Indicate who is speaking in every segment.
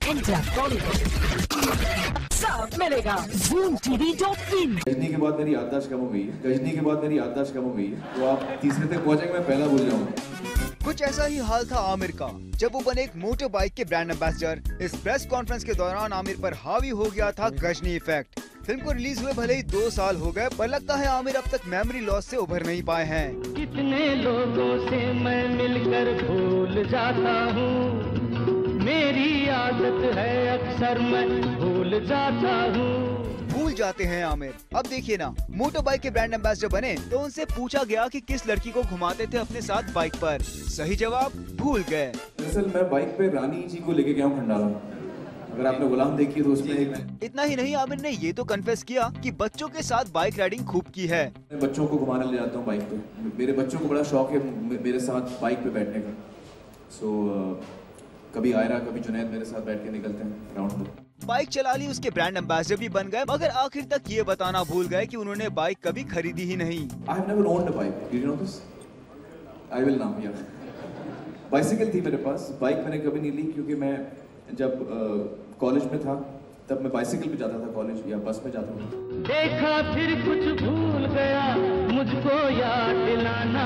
Speaker 1: Enter Bollywood सब मिलेगा zoomtv.in।
Speaker 2: Ghazni के बाद मेरी याददाश्त कम हो गई है, गजनी के बाद मेरी याददाश्त कम हो गई है, तो आप तीसरे तक पहुंचेंगे, मैं पहला भूल जाऊंगा।
Speaker 3: कुछ ऐसा ही हाल था आमिर का जब वो बने एक मोटर बाइक के ब्रांड एम्बेसडर। इस प्रेस कॉन्फ्रेंस के दौरान आमिर पर हावी हो गया था गजनी इफेक्ट। फिल्म को रिलीज हुए भले ही 2 साल हो गए, पर लगता है आमिर अब तक मेमोरी लॉस से उभर नहीं पाए हैं।
Speaker 4: कितने लोगों से मैं मिलकर भूल जाता हूँ, मेरी आदत है अक्सर मैं भूल जाता हूँ।
Speaker 3: भूल जाते हैं आमिर। अब देखिए ना, मोटर बाइक के ब्रांड एम्बेसडर बने तो उनसे पूछा गया कि किस लड़की को घुमाते थे अपने साथ बाइक पर। सही जवाब भूल गए।
Speaker 2: दरअसल मैं बाइक पे रानी जी को लेके गया हूँ खंडाला। अगर आपने गुलाम देखी तो उसमें
Speaker 3: इतना ही नहीं, आमिर ने ये तो कन्फेस किया कि बच्चों के साथ बाइक राइडिंग खूब की है।
Speaker 2: मैं बच्चों को घुमाने ले जाता हूँ बाइक पे। मेरे बच्चों को बड़ा शौक है मेरे साथ बाइक पे बैठने का। कभी आयरा कभी जुनैद मेरे साथ बैठ के निकलते हैं राउंड में।
Speaker 3: बाइक चला ली, उसके ब्रांड एम्बेसडर भी बन गए, मगर आखिर तक ये बताना भूल गए कि उन्होंने बाइक कभी खरीदी ही नहीं।
Speaker 2: I have never owned a bike. Did you know this? I will now, yeah. Bicycle थी मेरे पास, बाइक मैंने कभी नहीं ली क्योंकि मैं जब कॉलेज में था तब मैं बाइसिकल पे जाता था कॉलेज या बस में जाता था।
Speaker 4: देखा फिर कुछ भूल गया, मुझको याद दिलाना।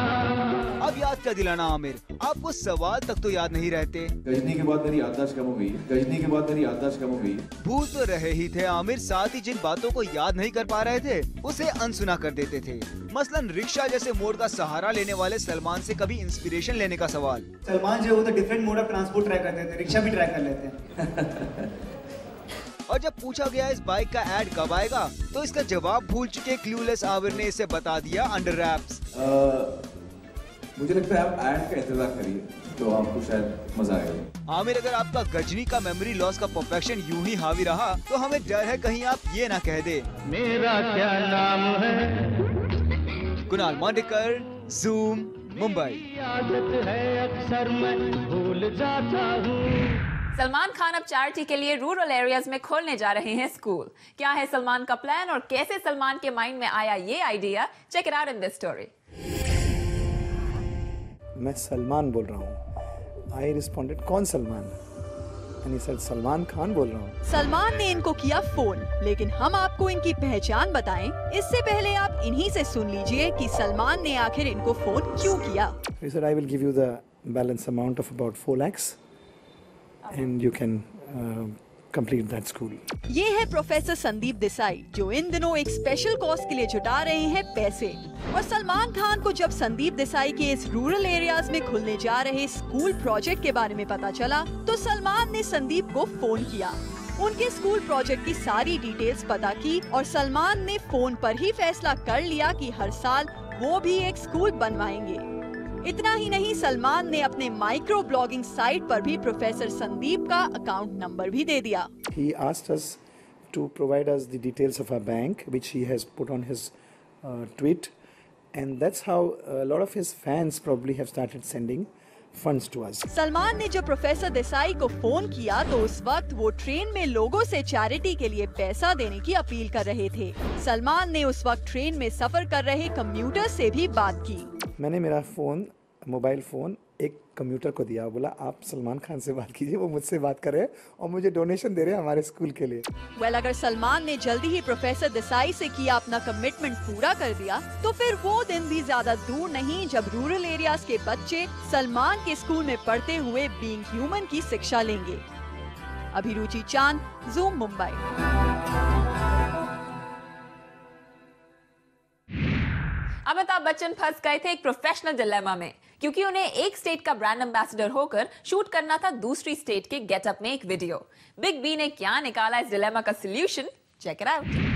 Speaker 3: अब याद क्या दिलाना आमिर, आपको सवाल तक तो याद नहीं रहते।
Speaker 2: गजनी के बाद मेरी याददाश्त कम हो गई है, गजनी के बाद मेरी याददाश्त कम हो गई है।
Speaker 3: भूल तो रहे ही थे आमिर, साथ ही जिन बातों को याद नहीं कर पा रहे थे उसे अनसुना कर देते थे। मसलन रिक्शा जैसे मोड का सहारा लेने वाले सलमान से कभी इंस्पिरेशन लेने का सवाल।
Speaker 5: सलमान जो वो तो different mode of transport try करते थे, रिक्शा भी ट्राई कर लेते हैं।
Speaker 3: और जब पूछा गया इस बाइक का ऐड कब आएगा तो इसका जवाब भूल चुके क्लूलेस आमिर ने इसे बता दिया अंडर रैप्स।
Speaker 2: मुझे लगता है आप ऐड का इंतजार करिए तो आपको शायद मजा आएगा।
Speaker 3: आमिर, अगर आपका गजनी का मेमोरी लॉस का परफेक्शन यूं ही हावी रहा तो हमें डर है कहीं आप ये ना कह दे।
Speaker 4: मेरा क्या नाम है?
Speaker 3: कुणाल मांडेकर, ज़ूम, मुंबई।
Speaker 4: आदत है अक्सर मैं भूल जाता हूँ।
Speaker 6: सलमान खान अब चैरिटी के लिए रूरल एरियाज में खोलने जा रहे हैं स्कूल। क्या है सलमान का प्लान और कैसे सलमान के माइंड में आया ये idea? Check it out in this story.
Speaker 7: मैं सलमान बोल रहा हूँ। आई रिस्पॉन्डेड, कौन सलमान? यानी सर सलमान खान बोल रहा हूँ। सलमान ने इनको किया फोन, लेकिन हम आपको इनकी पहचान बताएं इससे पहले आप इन्हीं से सुन लीजिए कि सलमान ने आखिर इनको फोन क्यों किया। Sir I will give you the balance amount of about 4 lakhs and you can complete that school. ये है प्रोफेसर संदीप देसाई जो इन दिनों एक स्पेशल कॉज के लिए जुटा रहे हैं पैसे। और सलमान खान को जब संदीप देसाई के इस रूरल एरियाज में खुलने जा रहे स्कूल प्रोजेक्ट के बारे में पता चला तो सलमान ने संदीप को फोन किया, उनके स्कूल प्रोजेक्ट की सारी डिटेल्स पता की और सलमान ने फोन पर ही फैसला कर लिया कि हर साल वो भी एक स्कूल बनवाएंगे। इतना ही नहीं, सलमान ने अपने माइक्रो ब्लॉगिंग साइट पर भी प्रोफेसर संदीप का अकाउंट नंबर भी दे दिया। He asked us to provide us the details of our bank, which he has put on his tweet, and that's how a lot of his fans probably have started sending funds to us. Salman ने जब professor Desai को phone किया तो उस वक्त वो train में लोगों से चैरिटी के लिए पैसा देने की अपील कर रहे थे। सलमान ने उस वक्त ट्रेन में सफर कर रहे कम्यूटर से भी बात की। मैंने मेरा मोबाइल फोन एक कम्यूटर को दिया, बोला आप सलमान खान से बात कीजिए, वो मुझसे बात कर रहे हैं और मुझे डोनेशन दे रहे हैं हमारे स्कूल के लिए। अगर सलमान ने जल्दी ही प्रोफेसर देसाई से किया अपना कमिटमेंट पूरा कर दिया तो फिर वो दिन भी ज्यादा दूर नहीं जब रूरल एरियाज के बच्चे सलमान के स्कूल में पढ़ते हुए बीइंग ह्यूमन की शिक्षा लेंगे। अभिरुचि चांद, ज़ूम, मुंबई।
Speaker 6: अमिताभ बच्चन फंस गए थे एक प्रोफेशनल डिलेमा में क्योंकि उन्हें एक स्टेट का ब्रांड एम्बेसडर होकर शूट करना था दूसरी स्टेट के गेटअप में एक वीडियो। बिग बी ने क्या निकाला इस डिलेमा का solution? Check it out.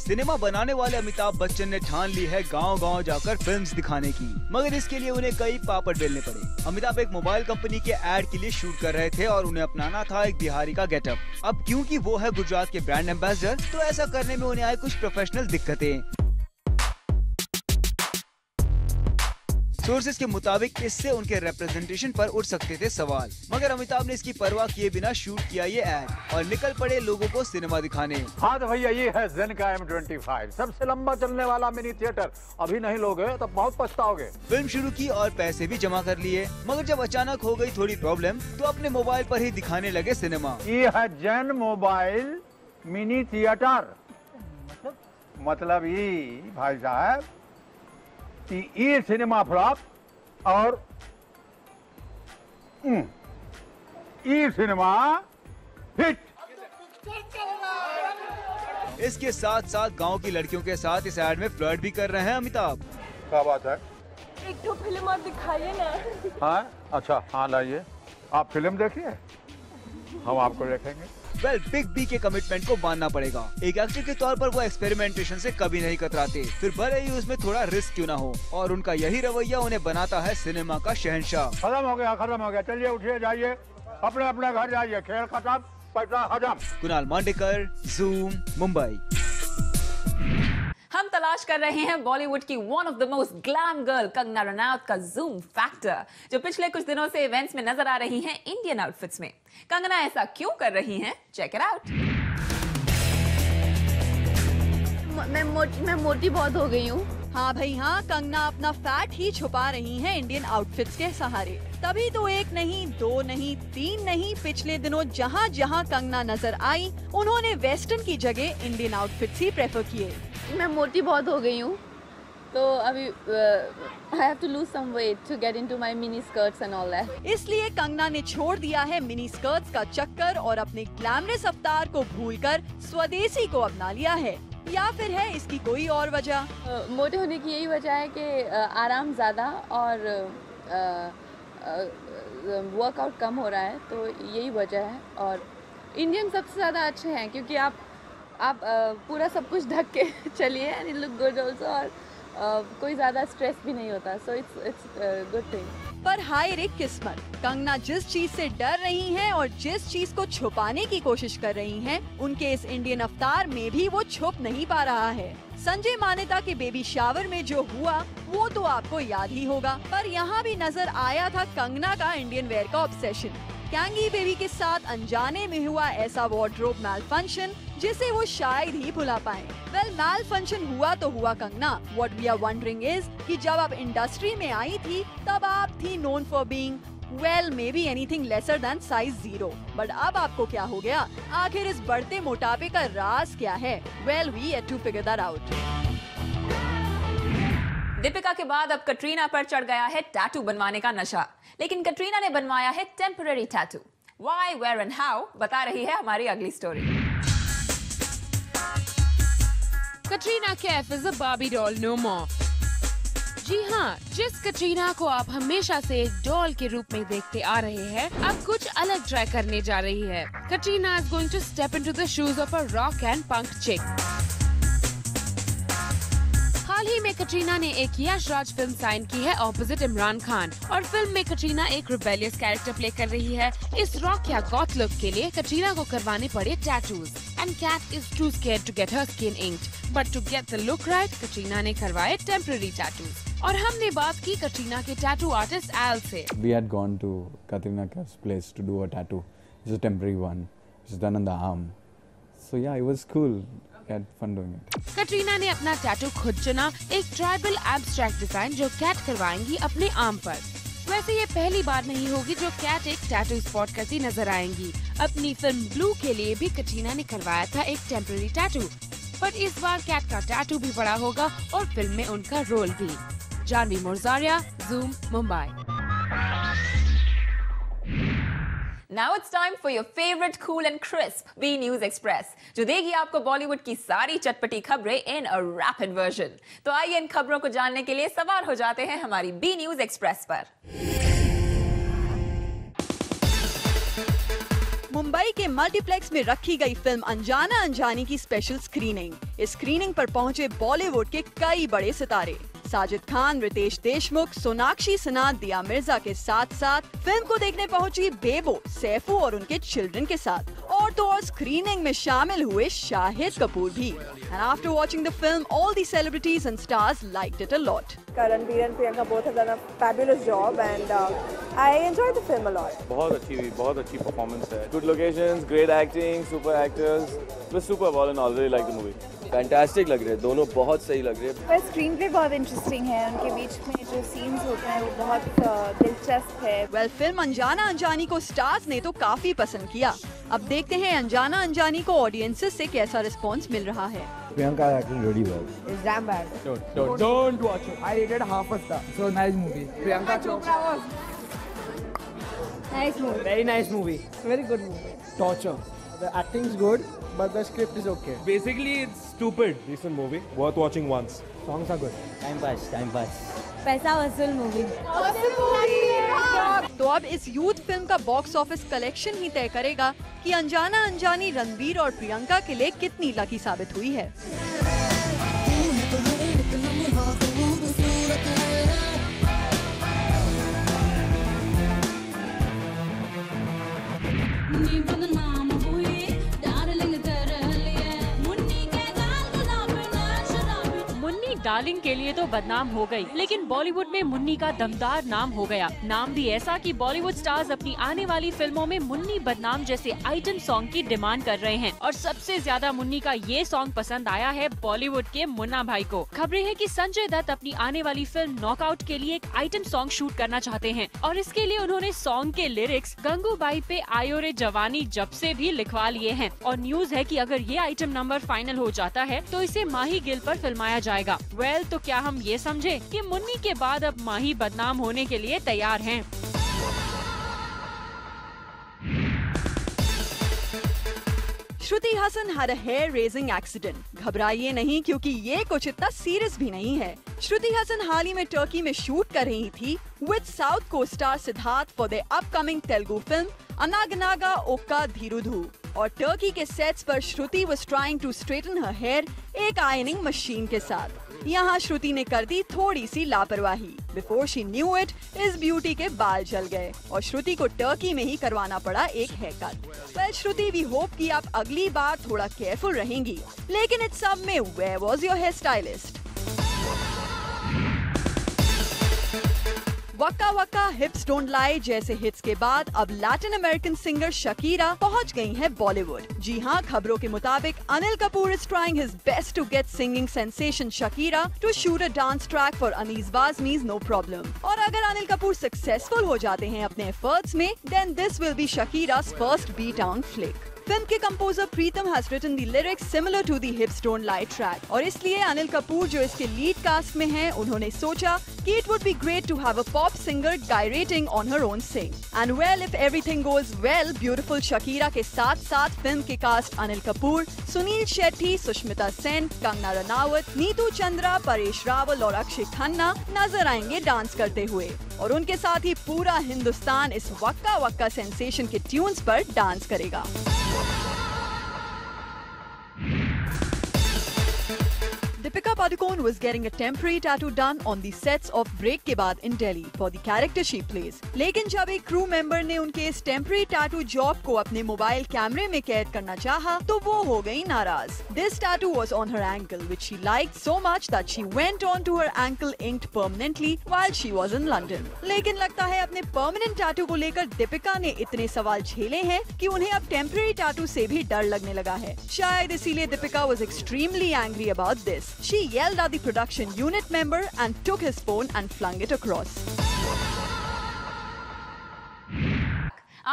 Speaker 3: Cinema बनाने वाले अमिताभ बच्चन ने ठान ली है गांव-गांव जाकर फिल्म्स दिखाने की, मगर इसके लिए उन्हें कई पापड़ बेलने पड़े। अमिताभ एक मोबाइल कंपनी के ऐड के लिए शूट कर रहे थे और उन्हें अपनाना था एक बिहारी का गेटअप। अब क्योंकि वो है गुजरात के ब्रांड एम्बेसडर तो ऐसा करने में उन्हें आई कुछ प्रोफेशनल दिक्कतें। सोर्सेज के मुताबिक इससे उनके रिप्रेजेंटेशन पर उठ सकते थे सवाल, मगर अमिताभ ने इसकी परवाह किए बिना शूट किया ये एड और निकल पड़े लोगों को सिनेमा दिखाने।
Speaker 8: हाँ तो भैया ये है जेन का M25, सबसे लंबा चलने वाला मिनी थिएटर। अभी नहीं लोगे तो बहुत पछताओगे।
Speaker 3: फिल्म शुरू की और पैसे भी जमा कर लिए, मगर जब अचानक हो गई थोड़ी प्रॉब्लम तो अपने मोबाइल पर ही दिखाने लगे सिनेमा।
Speaker 8: ये है जेन मोबाइल मिनी थिएटर। मतलब ये भाई साहब कि ये सिनेमा फ्लॉप और ये सिनेमा हिट।
Speaker 3: इसके साथ साथ गांव की लड़कियों के साथ इस एड में फ्लर्ट भी कर रहे हैं अमिताभ।
Speaker 8: क्या बात है?
Speaker 9: एक तो फिल्म और दिखाइए ना।
Speaker 8: हाँ अच्छा, हाँ लाइए। आप फिल्म देखिए, हम आपको देखेंगे।
Speaker 3: वेल, बिग बी के कमिटमेंट को मानना पड़ेगा। एक एक्टर के तौर पर वो एक्सपेरिमेंटेशन से कभी नहीं कतराते, फिर भले ही उसमें थोड़ा रिस्क क्यों ना हो, और उनका यही रवैया उन्हें बनाता है सिनेमा का शहंशाह।
Speaker 8: खत्म हो गया। चलिए उठिए, जाइए अपने अपने घर जाइए। खेल खत्म, पैसा हजम।
Speaker 3: कुणाल मांडेकर, ज़ूम, मुंबई।
Speaker 6: हम तलाश कर रहे हैं बॉलीवुड की one of the most glam girl Kangana Ranaut का ज़ूम फैक्टर, जो पिछले कुछ दिनों से इवेंट्स में नजर आ रही हैं इंडियन आउटफिट्स में। कंगना ऐसा क्यों कर रही हैं? Check it out.
Speaker 9: मैं मोटी बहुत हो गई हूँ।
Speaker 7: हाँ भाई हाँ, कंगना अपना फैट ही छुपा रही हैं इंडियन आउटफिट्स के सहारे। तभी तो एक नहीं, दो नहीं, तीन नहीं, पिछले दिनों जहाँ जहाँ कंगना नजर आई उन्होंने वेस्टर्न की जगह इंडियन आउटफिट्स ही प्रेफर किए।
Speaker 9: मैं मोटी बहुत हो गई हूँ, तो अभी I have to lose some weight to get into my mini skirts and all that.
Speaker 7: इसलिए कंगना ने छोड़ दिया है मिनी स्कर्ट्स का चक्कर और अपने ग्लैमरस अवतार को भूलकर स्वदेशी को अपना लिया है। या फिर है इसकी कोई और वजह?
Speaker 9: मोटे होने की यही वजह है कि आराम ज़्यादा और वर्कआउट कम हो रहा है, तो यही वजह है। और इंडियन सबसे ज़्यादा अच्छे हैं क्योंकि आप पूरा सब कुछ ढक के चलिए and it look good also, और कोई ज़्यादा स्ट्रेस भी नहीं होता, सो इट्स गुड थिंग।
Speaker 7: पर हाय रे किस्मत, कंगना जिस चीज से डर रही हैं और जिस चीज को छुपाने की कोशिश कर रही हैं, उनके इस इंडियन अवतार में भी वो छुप नहीं पा रहा है। संजय मानेता के बेबी शावर में जो हुआ वो तो आपको याद ही होगा, पर यहाँ भी नजर आया था कंगना का इंडियन वेयर का ऑब्सेशन। कैंगी बेबी के साथ अनजाने में हुआ ऐसा वार्डरोब मैल फंक्शन जिसे वो शायद ही भुला पाए। वेल, मैल फंक्शन हुआ तो हुआ Kangana. What we are wondering is कि जब आप इंडस्ट्री में आई थी तब आप थी known for being well may be anything lesser than size 0, but अब आपको क्या हो गया? आखिर इस बढ़ते मोटापे का राज क्या है? Well, we had to figure that out.
Speaker 6: Deepika के बाद अब कटरीना पर चढ़ गया है टैटू बनवाने का नशा, लेकिन कटरीना ने बनवाया है temporary tattoo. Why, where and how बता रही है हमारी अगली स्टोरी।
Speaker 10: Katrina Kaif is a Barbie doll no more. जी हाँ, जिस कटरीना को आप हमेशा से एक डॉल के रूप में देखते आ रहे हैं, अब कुछ अलग ट्राई करने जा रही है। Katrina is going to step into the shoes of a rock and punk chick. हाल ही में कटरीना ने एक यश राज फिल्म साइन की है ऑपोजिट इमरान खान, और फिल्म में कटरीना एक रिबेलियस कैरेक्टर प्ले कर रही है। इस रॉक या गॉथ लुक के लिए कटरीना को करवाने पड़े tattoos, and Kat is too scared to get her skin inked, but to get the look right Katrina ने करवाए टेम्पररी टैटूज। और हमने बात की कटरीना के टैटू आर्टिस्ट एल से।
Speaker 11: We had gone to Katrina Kaif's place to do a tattoo. It's a temporary one. It's done on the arm. So yeah, it was cool. Had fun doing it.
Speaker 10: Katrina ने अपना tattoo खुद चुना, एक tribal abstract design जो cat करवाएंगी अपने arm पर। वैसे ये पहली बार नहीं होगी जो कैट एक टैटू स्पॉट करती नजर आएंगी। अपनी फिल्म ब्लू के लिए भी कटरीना ने करवाया था एक टेम्पररी टैटू, पर इस बार कैट का टैटू भी बड़ा होगा और फिल्म में उनका रोल भी। Janvi Murjaria, Zoom, Mumbai.
Speaker 6: Now it's time for your favorite cool and crisp B News Express, जो देगी आपको बॉलीवुड की सारी चटपटी खबरें in a rapid version। तो आइए इन खबरों को जानने के लिए सवार हो जाते हैं हमारी B News Express पर।
Speaker 7: मुंबई के मल्टीप्लेक्स में रखी गई फिल्म अनजाना अनजानी की स्पेशल स्क्रीनिंग। इस स्क्रीनिंग पर पहुंचे बॉलीवुड के कई बड़े सितारे। साजिद खान, रितेश देशमुख, सोनाक्षी सिन्हा, दिया मिर्जा के साथ साथ फिल्म को देखने पहुंची बेबो, सैफू और उनके चिल्ड्रन के साथ। और तो और स्क्रीनिंग में शामिल हुए शाहिद कपूर भी। And after watching the film, all the celebrities and stars liked it a lot.
Speaker 12: Ranbir and Priyanka both have done a fabulous job and I enjoyed the film a lot.
Speaker 13: बहुत अच्छी performance है. Good locations, great acting, super actors. It was super all in all. Really liked the movie. Fantastic लग रहे हैं, दोनों बहुत सही लग रहे हैं।
Speaker 14: पर स्क्रीन प्ले बहुत इंटरेस्टिंग है, उनके बीच में जो सीन्स होते हैं वो बहुत दिलचस्प है।
Speaker 7: वेल, फिल्म अनजाना अनजानी को स्टार्स ने तो काफी पसंद किया। अब देखते हैं अनजाना अनजानी को ऑडियंसेस से कैसा रिस्पॉन्स मिल रहा है।
Speaker 15: Priyanka acting really well.
Speaker 14: It's damn bad.
Speaker 15: Don't watch it. I rated half a star. So nice movie. Priyanka Chopra was
Speaker 14: nice movie.
Speaker 15: Very nice movie. Very good movie. Torture. The acting is good, but the script is okay.
Speaker 16: Basically, it's stupid. Decent movie. Worth watching once.
Speaker 15: Songs are good.
Speaker 17: Time pass.
Speaker 14: पैसा वसूल movie.
Speaker 7: तो अब इस youth film का box office collection ही तय करेगा कि अनजाना अनजानी रणबीर और प्रियंका के लिए कितनी लकी साबित हुई है।
Speaker 18: डार्लिंग के लिए तो बदनाम हो गई, लेकिन बॉलीवुड में मुन्नी का दमदार नाम हो गया। नाम भी ऐसा कि बॉलीवुड स्टार्स अपनी आने वाली फिल्मों में मुन्नी बदनाम जैसे आइटम सॉन्ग की डिमांड कर रहे हैं और सबसे ज्यादा मुन्नी का ये सॉन्ग पसंद आया है बॉलीवुड के मुन्ना भाई को। खबरें हैं कि संजय दत्त अपनी आने वाली फिल्म नॉकआउट के लिए एक आइटम सॉन्ग शूट करना चाहते हैं और इसके लिए उन्होंने सॉन्ग के लिरिक्स गंगूबाई पे आयो रे जवानी जब से भी लिखवा लिए हैं और न्यूज है कि अगर ये आइटम नंबर फाइनल हो जाता है तो इसे माही गिल पर फिल्माया जाएगा। वेल, तो क्या हम ये समझे कि मुन्नी के बाद अब माही बदनाम होने के लिए तैयार हैं?
Speaker 7: Shruti Haasan had a hair-raising accident। घबराइए नहीं क्योंकि ये कुछ इतना सीरियस भी नहीं है। श्रुति हसन हाल ही में टर्की में शूट कर रही थी with south costar Siddharth for the upcoming Telugu film Anaganaga Okka Dheerudu और टर्की के सेट्स पर Shruti was trying to straighten her hair एक आयनिंग मशीन के साथ। यहाँ श्रुति ने कर दी थोड़ी सी लापरवाही। बिफोर शी न्यू इट, इस ब्यूटी के बाल जल गए और श्रुति को टर्की में ही करवाना पड़ा एक haircut. Well Shruti, we hope कि आप अगली बार थोड़ा केयरफुल रहेंगी। लेकिन इस सब में where was your hair stylist? Waka waka, hips don't lie जैसे हिट्स के बाद अब लैटिन अमेरिकन सिंगर शकीरा पहुंच गई हैं बॉलीवुड। जी हां, खबरों के मुताबिक Anil Kapoor is trying his best to get singing sensation Shakira to shoot a dance track for Anees Bazmee's no problem. और अगर अनिल कपूर सक्सेसफुल हो जाते हैं अपने एफर्ट्स में, then this will be Shakira's first B town flick. Film के composer Pritam has written the lyrics similar to the hips don't lie track और इसलिए अनिल कपूर जो इसके लीड कास्ट में हैं, उन्होंने सोचा कि it would be great to have a pop singer gyrating on her own song. And well, if everything goes well, beautiful Shakira के साथ साथ फिल्म के कास्ट अनिल कपूर, सुनील शेट्टी, सुष्मिता सेन, कंगना रनावत, नीतू चंद्रा, परेश रावल और अक्षय खन्ना नजर आएंगे डांस करते हुए और उनके साथ ही पूरा हिंदुस्तान इस वक्का वक्का सेंसेशन के ट्यून्स पर डांस करेगा। Deepika Padukone was getting a temporary tattoo done on the sets of Break के बाद in Delhi for the character she plays. लेकिन जब एक crew member ने उनके इस temporary tattoo job को अपने मोबाइल कैमरे में कैद करना चाहा, तो वो हो गई नाराज। This tattoo was on her ankle, which she liked so much that she went on to her ankle inked permanently while she was in London. लेकिन लगता है अपने permanent tattoo को लेकर दीपिका ने इतने सवाल झेले हैं कि उन्हें अब temporary tattoo से भी डर लगने लगा है। शायद इसीलिए Deepika was extremely angry about this. She yelled at the production unit member and took his phone and flung it across.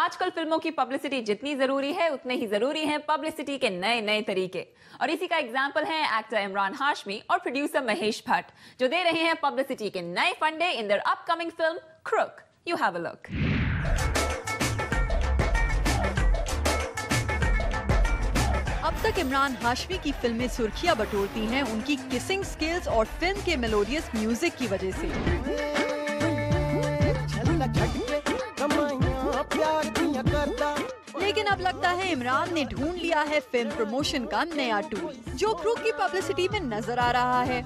Speaker 6: आजकल फिल्मों की पब्लिसिटी जितनी जरूरी है उतने ही जरूरी हैं पब्लिसिटी के नए नए तरीके और इसी का एग्जांपल है एक्टर इमरान हाशमी और प्रोड्यूसर महेश भट्ट जो दे रहे हैं पब्लिसिटी के नए फंडे in their upcoming film Crook. You have a look.
Speaker 7: अब तक इमरान हाशमी की फिल्में सुर्खियां बटोरती हैं उनकी किसिंग स्किल्स और फिल्म के मेलोडियस म्यूजिक की वजह से। लेकिन अब लगता है इमरान ने ढूंढ लिया है फिल्म प्रमोशन का नया टूल जो क्रूक की पब्लिसिटी में नजर आ रहा है।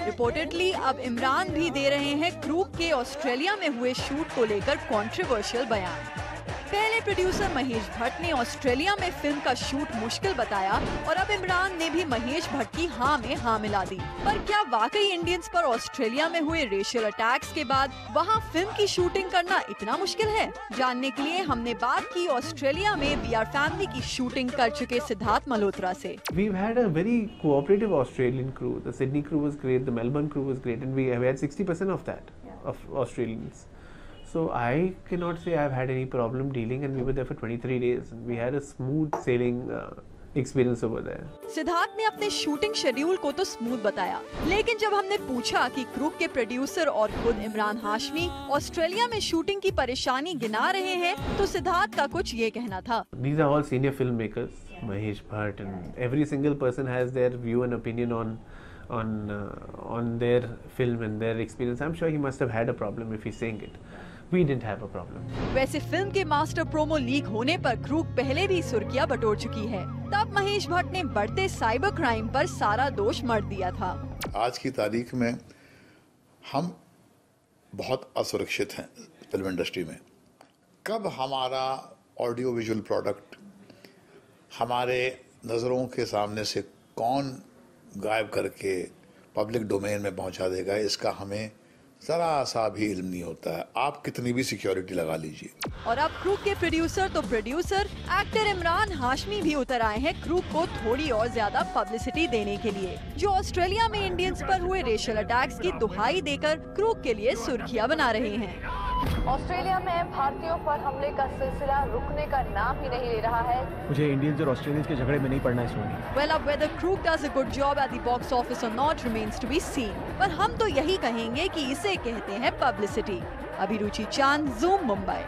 Speaker 7: रिपोर्टेडली अब इमरान भी दे रहे हैं क्रूक के ऑस्ट्रेलिया में हुए शूट को लेकर कंट्रोवर्शियल बयान। पहले प्रोड्यूसर महेश भट्ट ने ऑस्ट्रेलिया में फिल्म का शूट मुश्किल बताया और अब इमरान ने भी महेश भट्ट की हाँ में हाँ मिला दी। पर क्या वाकई इंडियंस पर ऑस्ट्रेलिया में हुए रेशियल अटैक्स के बाद वहाँ फिल्म की शूटिंग करना इतना मुश्किल है? जानने के लिए हमने बात की ऑस्ट्रेलिया में वी आर फैमिली की शूटिंग कर चुके सिद्धार्थ मल्होत्रा से।
Speaker 17: We've had a very cooperative Australian crew. The Sydney crew was great, the Melbourne crew was great, and we had 60% of that, of Australians. So I cannot say I've had any problem dealing, and we were there for 23 days. And we had a smooth sailing experience over there.
Speaker 7: Siddharth ने अपने shooting schedule को तो smooth बताया, लेकिन जब हमने पूछा कि ग्रुप के प्रोड्यूसर और खुद इमरान हाशमी ऑस्ट्रेलिया में शूटिंग की परेशानी गिना रहे हैं, तो सिद्धार्थ का कुछ ये कहना था।
Speaker 17: These are all senior filmmakers, Mahesh Bhatt, and every single person has their view and opinion on their film and their experience. I'm sure he must have had a problem if he's saying it. We didn't have a problem.
Speaker 7: वैसे film के master promo leak होने पर group पहले भी सुर्खियां बटोर चुकी है। तब महेश भट्ट ने बढ़ते साइबर क्राइम पर सारा दोष मढ़ दिया था।
Speaker 19: आज की तारीख में हम बहुत असुरक्षित हैं फिल्म इंडस्ट्री में। कब हमारा ऑडियो विजुअल प्रोडक्ट हमारे नज़रों के सामने से कौन गायब करके पब्लिक डोमेन में पहुंचा देगा, इसका हमें जरा सा भी इल्म नहीं होता है। आप कितनी भी सिक्योरिटी लगा लीजिए।
Speaker 7: और अब ग्रुप के प्रोड्यूसर तो प्रोड्यूसर एक्टर इमरान हाशमी भी उतर आए हैं ग्रुप को थोड़ी और ज्यादा पब्लिसिटी देने के लिए, जो ऑस्ट्रेलिया में इंडियंस पर हुए रेशियल अटैक्स की दुहाई देकर ग्रुप के लिए सुर्खियां बना रहे हैं।
Speaker 12: ऑस्ट्रेलिया में भारतीयों पर हमले का सिलसिला रुकने का नाम ही नहीं ले रहा है।
Speaker 16: मुझे इंडियंस और ऑस्ट्रेलियंस के झगड़े में नहीं पड़ना है सोनी।
Speaker 7: Well, अब whether Crook does a good job at the box office or not remains to be seen. पर हम तो यही कहेंगे कि इसे कहते हैं पब्लिसिटी। अभिरुचि चांद, ज़ूम, मुंबई।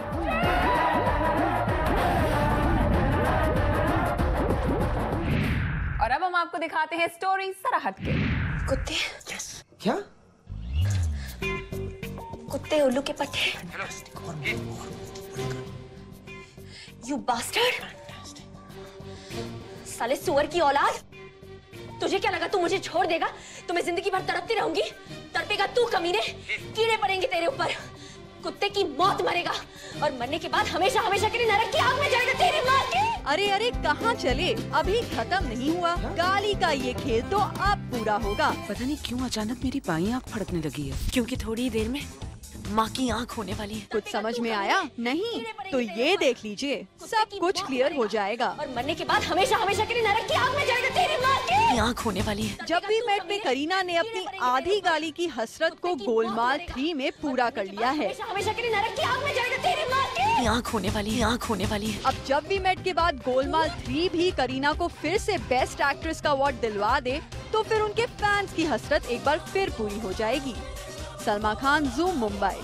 Speaker 6: और अब हम आपको दिखाते हैं स्टोरी जरा हटके।
Speaker 20: कुत्ते?
Speaker 15: क्या?
Speaker 20: कुत्ते उल्लू के पट्टे। You bastard! साले सुअर की औलाद! तुझे क्या लगा तू मुझे छोड़ देगा? तो मैं जिंदगी भर तड़पती रहूंगी? तड़पेगा तू कमीने, कीड़े पड़ेंगे तेरे ऊपर। कुत्ते की मौत मरेगा और मरने के बाद हमेशा हमेशा के लिए नरक की आग में जाएगा तेरी माँ के।
Speaker 7: अरे अरे कहाँ चले, अभी खत्म नहीं हुआ। गाली का ये खेल तो अब पूरा होगा।
Speaker 21: पता नहीं क्यों अचानक मेरी बाईं आँख फड़कने लगी है।
Speaker 20: क्योंकि थोड़ी देर में माँ की आँख होने वाली है।
Speaker 7: कुछ समझ में आया? नहीं तो ये देख लीजिए, सब कुछ क्लियर हो जाएगा।
Speaker 20: और मरने के बाद हमेशा हमेशा के लिए नरक की आग में जाएगा तेरी माँ की आँख होने वाली है।
Speaker 7: जब भी मेट में करीना ने अपनी आधी गाली की हसरत को गोलमाल 3 में पूरा कर लिया है।
Speaker 20: हमेशा के लिए नरक की आग में जाएगा तेरी माँ की आँख होने वाली है, आँख होने वाली है।
Speaker 7: अब जब भी मेट के बाद गोलमाल 3 भी करीना को फिर से बेस्ट एक्ट्रेस का अवार्ड दिलवा दे, तो फिर उनके फैंस की हसरत एक बार फिर पूरी हो जाएगी। सलमा खान, ज़ूम, मुंबई।